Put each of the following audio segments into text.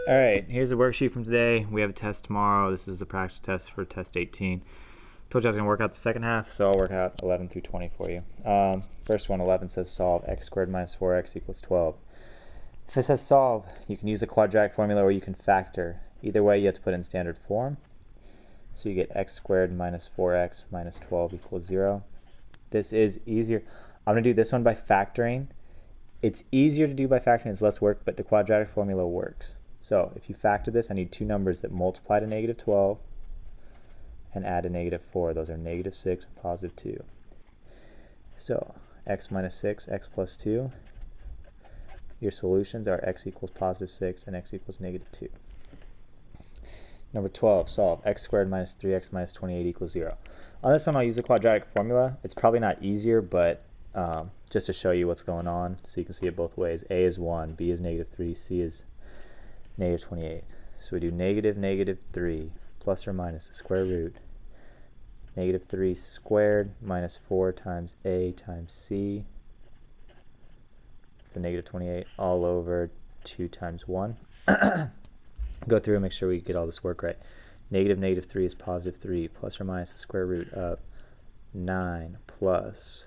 Alright, here's the worksheet from today. We have a test tomorrow. This is the practice test for test 18. Told you I was going to work out the second half, so I'll work out 11 through 20 for you. First one, 11 says solve x squared minus 4x equals 12. If it says solve, you can use the quadratic formula or you can factor. Either way, you have to put it in standard form. So you get x squared minus 4x minus 12 equals 0. This is easier. I'm going to do this one by factoring. It's easier to do by factoring, it's less work, but the quadratic formula works. So if you factor this, I need two numbers that multiply to negative 12 and add to negative 4. Those are negative 6 and positive 2. So x minus 6, x plus 2. Your solutions are x equals positive 6 and x equals negative 2. Number 12, solve x squared minus 3x minus 28 equals 0. On this one, I'll use the quadratic formula. It's probably not easier, but just to show you what's going on so you can see it both ways. A is 1, B is negative 3, C is negative 28. So we do negative 3 plus or minus the square root. Negative 3 squared minus 4 times A times C. It's a negative 28 all over 2 times 1. Go through and make sure we get all this work right. Negative 3 is positive 3 plus or minus the square root of 9 plus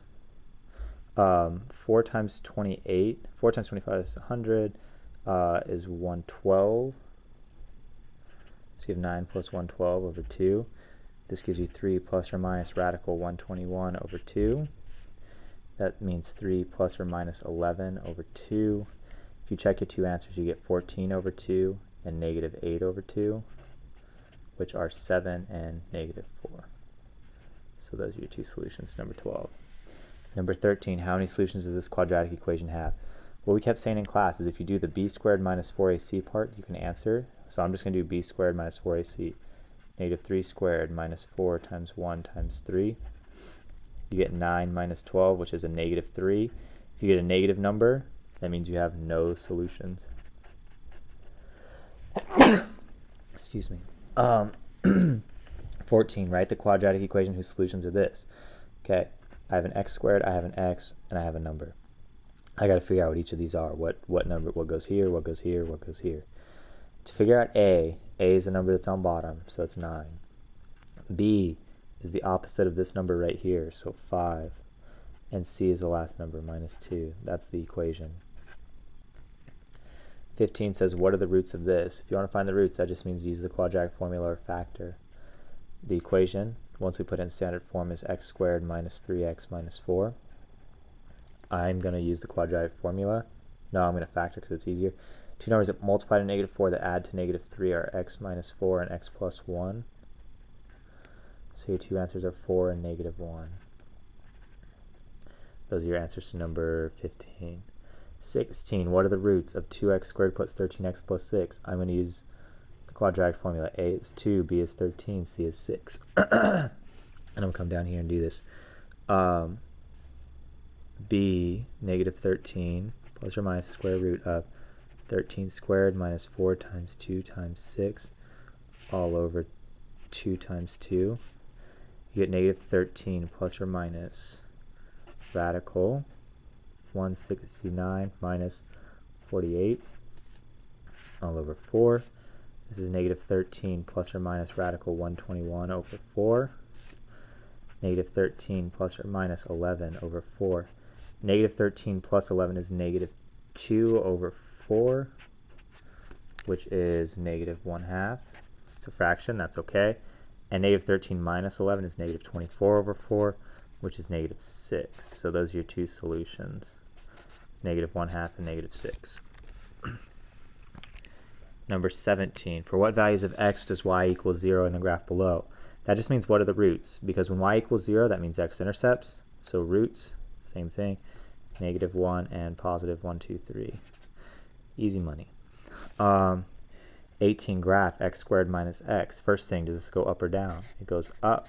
4 times 28. 4 times 25 is 100. Is 112. So you have 9 plus 112 over 2. This gives you 3 plus or minus radical 121 over 2. That means 3 plus or minus 11 over 2. If you check your two answers, you get 14 over 2 and negative 8 over 2, which are 7 and negative 4. So those are your two solutions, number 12. Number 13, how many solutions does this quadratic equation have? What we kept saying in class is if you do the b squared minus 4ac part, you can answer. So I'm just going to do b squared minus 4ac. Negative 3 squared minus 4 times 1 times 3. You get 9 minus 12, which is a negative 3. If you get a negative number, that means you have no solutions. Excuse me. 14, write the quadratic equation whose solutions are this. Okay, I have an x squared, I have an x, and I have a number. I got to figure out what each of these are. What number, what goes here, what goes here, what goes here. To figure out A is the number that's on bottom, so it's 9. B is the opposite of this number right here, so 5. And C is the last number, minus 2. That's the equation. 15 says, what are the roots of this? If you want to find the roots, that just means use the quadratic formula or factor. The equation, once we put it in standard form, is x squared minus 3x minus 4. I'm going to use the quadratic formula. No, I'm going to factor because it's easier. Two numbers that multiply to negative 4 that add to negative 3 are x minus 4 and x plus 1. So your two answers are 4 and negative 1. Those are your answers to number 15. 16, what are the roots of 2x squared plus 13x plus 6? I'm going to use the quadratic formula. A is 2, B is 13, C is 6. And I'm going to come down here and do this. B, negative 13, plus or minus the square root of 13 squared minus 4 times 2 times 6, all over 2 times 2. You get negative 13 plus or minus radical 169 minus 48, all over 4. This is negative 13 plus or minus radical 121 over 4. Negative 13 plus or minus 11 over 4. Negative 13 plus 11 is negative 2 over 4, which is negative 1/2. It's a fraction, that's okay. And negative 13 minus 11 is negative 24 over 4, which is negative 6. So those are your two solutions, negative 1/2 and negative 6. Number 17, for what values of x does y equals 0 in the graph below? That just means what are the roots, because when y equals 0, that means x-intercepts. So roots, same thing, negative 1 and positive 1, 2, 3. Easy money. 18, graph x squared minus x. First thing, does this go up or down? It goes up.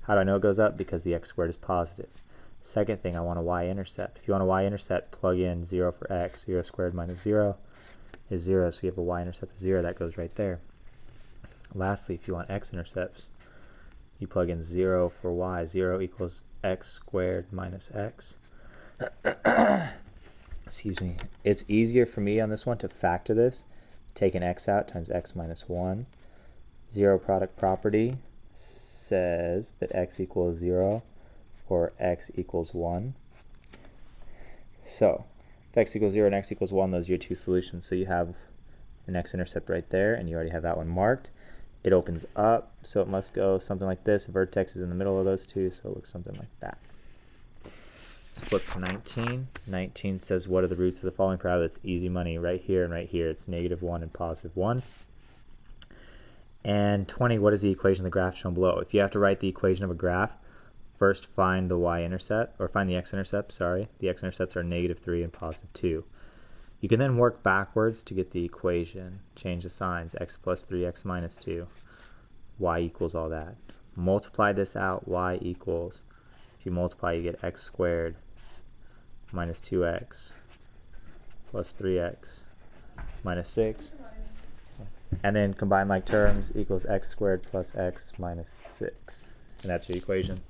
How do I know it goes up? Because the x squared is positive. Second thing, I want a y-intercept. If you want a y-intercept, plug in 0 for x. 0 squared minus 0 is 0, so you have a y-intercept of 0. That goes right there. Lastly, if you want x-intercepts, you plug in 0 for y. 0 equals x squared minus x. Excuse me. It's easier for me on this one to factor this take an x out times x minus 1. Zero product property says that x equals 0 or x equals 1. So if x equals 0 and x equals 1, those are your two solutions. So you have an x-intercept right there, and you already have that one marked. It opens up, so it must go something like this. The vertex is in the middle of those two, so it looks something like that. Let's flip to 19. 19 says, what are the roots of the following parabola? It's easy money right here and right here. It's -1 and +1. And 20, what is the equation of the graph shown below? If you have to write the equation of a graph, first find the y-intercept, or find the x-intercept, sorry. The x-intercepts are -3 and +2. You can then work backwards to get the equation. Change the signs, x plus 3, x minus 2. Y equals all that. Multiply this out, y equals, if you multiply you get x squared minus 2x plus 3x minus 6. And then combine like terms equals x squared plus x minus 6. And that's your equation.